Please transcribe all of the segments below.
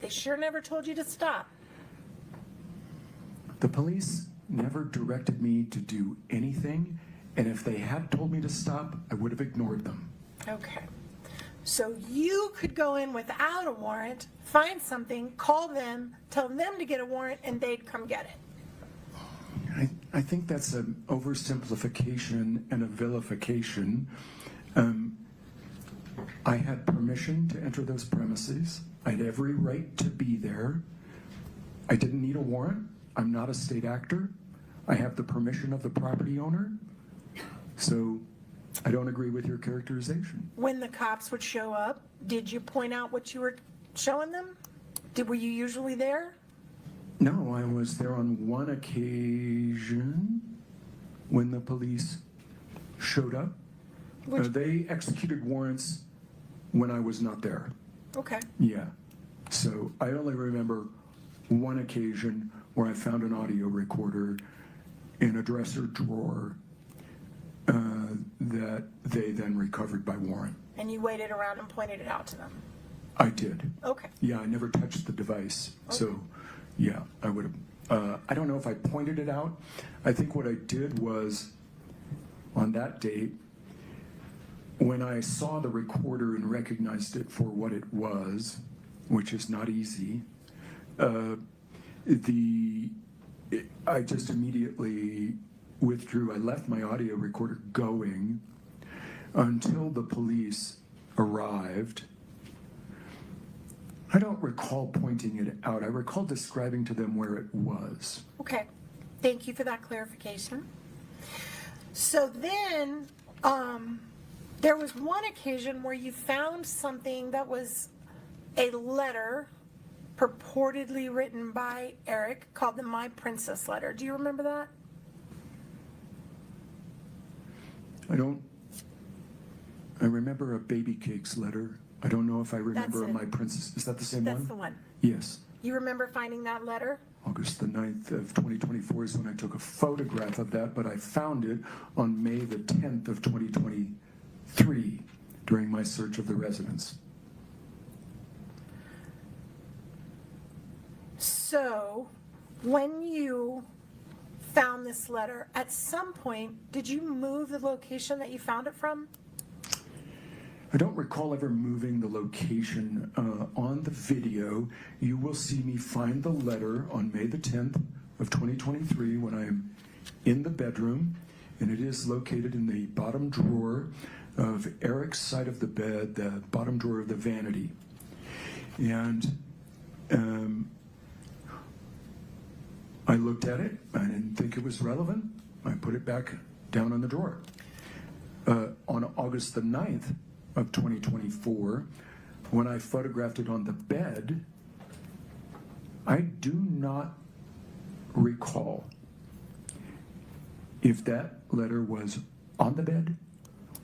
They sure never told you to stop. The police never directed me to do anything, and if they had told me to stop, I would have ignored them. Okay. So you could go in without a warrant, find something, call them, tell them to get a warrant, and they'd come get it. I think that's an oversimplification and a vilification. I had permission to enter those premises. I had every right to be there. I didn't need a warrant. I'm not a state actor. I have the permission of the property owner. So I don't agree with your characterization. When the cops would show up, did you point out what you were showing them? Were you usually there? No, I was there on one occasion when the police showed up. They executed warrants when I was not there. Okay. Yeah. So I only remember one occasion where I found an audio recorder in a dresser drawer that they then recovered by warrant. And you waited around and pointed it out to them? I did. Okay. Yeah, I never touched the device. Okay. So, yeah, I would have. I don't know if I pointed it out. I think what I did was, on that date, when I saw the recorder and recognized it for what it was, which is not easy, I just immediately withdrew. I left my audio recorder going until the police arrived. I don't recall pointing it out. I recall describing to them where it was. Okay. Thank you for that clarification. So then, there was one occasion where you found something that was a letter purportedly written by Eric called the My Princess letter. Do you remember that? I remember a baby cakes letter. I don't know if I remember My Princess. Is that the same one? That's the one. Yes. You remember finding that letter? August the 9th of 2024 is when I took a photograph of that, but I found it on May the 10th of 2023 during my search of the residence. So, when you found this letter, at some point, did you move the location that you found it from? I don't recall ever moving the location. On the video, you will see me find the letter on May the 10th of 2023 when I'm in the bedroom, and it is located in the bottom drawer of Eric's side of the bed, the bottom drawer of the vanity. And I looked at it. I didn't think it was relevant. I put it back down on the drawer. On August the 9th of 2024, when I photographed it on the bed, I do not recall if that letter was on the bed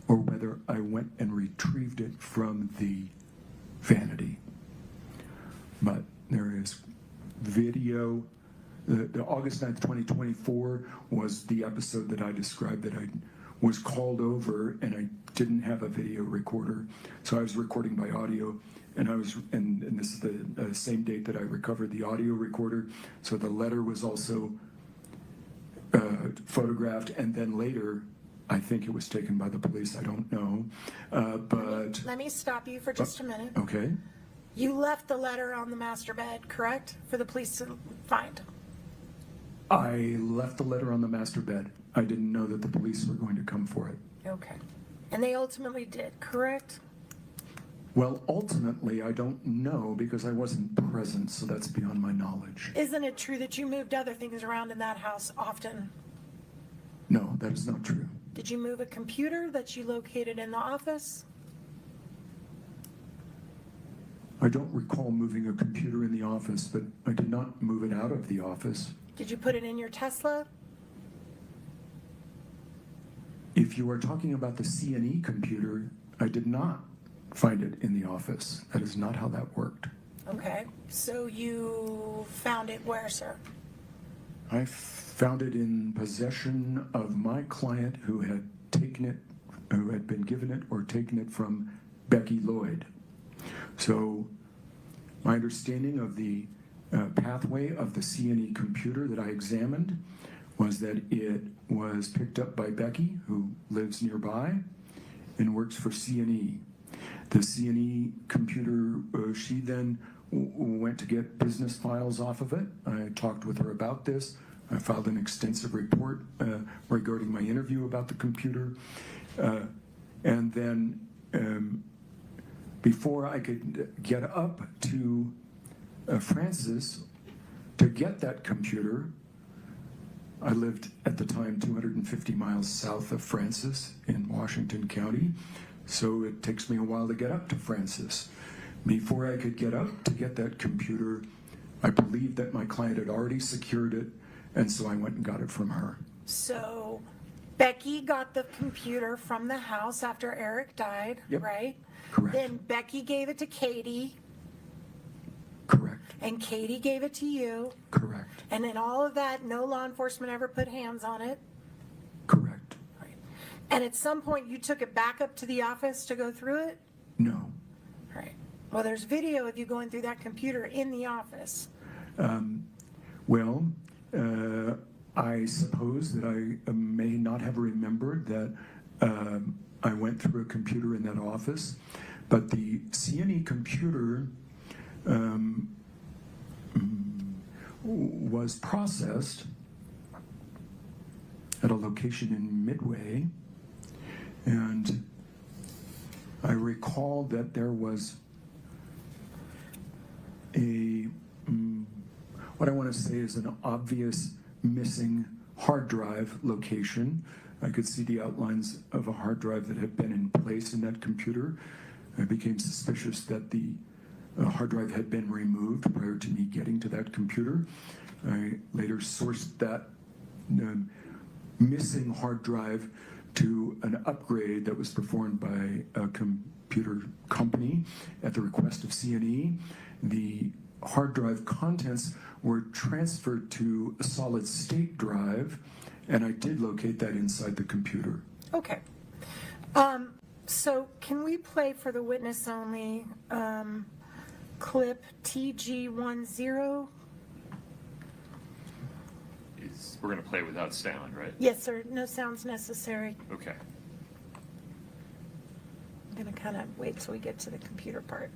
or whether I went and retrieved it from the vanity. But there is video. The August 9th, 2024 was the episode that I described that I was called over and I didn't have a video recorder. So I was recording by audio, and and this is the same date that I recovered the audio recorder. So the letter was also photographed, and then later, I think it was taken by the police. I don't know, but... Let me stop you for just a minute. Okay. You left the letter on the master bed, correct? For the police to find. I left the letter on the master bed. I didn't know that the police were going to come for it. Okay. And they ultimately did, correct? Well, ultimately, I don't know because I wasn't present, so that's beyond my knowledge. Isn't it true that you moved other things around in that house often? No, that is not true. Did you move a computer that you located in the office? I don't recall moving a computer in the office, but I did not move it out of the office. Did you put it in your Tesla? If you are talking about the C&E computer, I did not find it in the office. That is not how that worked. Okay. So you found it where, sir? I found it in possession of my client who had taken it, who had been given it or taken it from Becky Lloyd. So My understanding of the pathway of the C&E computer that I examined was that it was picked up by Becky, who lives nearby and works for C&E. The C&E computer, she then went to get business files off of it. I talked with her about this. I filed an extensive report regarding my interview about the computer. And then before I could get up to Francis to get that computer, I lived at the time 250 miles south of Francis in Washington County, so it takes me a while to get up to Francis. Before I could get up to get that computer, I believed that my client had already secured it, and so I went and got it from her. So Becky got the computer from the house after Eric died, Yep. right? Correct. Then Becky gave it to Katie, Correct. and Katie gave it to you. Correct. And then all of that, no law enforcement ever put hands on it. Correct. And at some point, you took it back up to the office to go through it? No. Right. Well, there's video of you going through that computer in the office. Well, I suppose that I may not have remembered that I went through a computer in that office, but the C&E computer was processed at a location in Midway, and I recall that there was a what I want to say is an obvious missing hard drive location. I could see the outlines of a hard drive that had been in place in that computer. I became suspicious that the hard drive had been removed prior to me getting to that computer. I later sourced that missing hard drive to an upgrade that was performed by a computer company at the request of C&E. The hard drive contents were transferred to a solid state drive, and I did locate that inside the computer. Okay. So can we play for the witness only clip TG10? We're going to play without sound, right? Yes, sir. No sounds necessary. Okay. I'm going to kind of wait till we get to the computer part.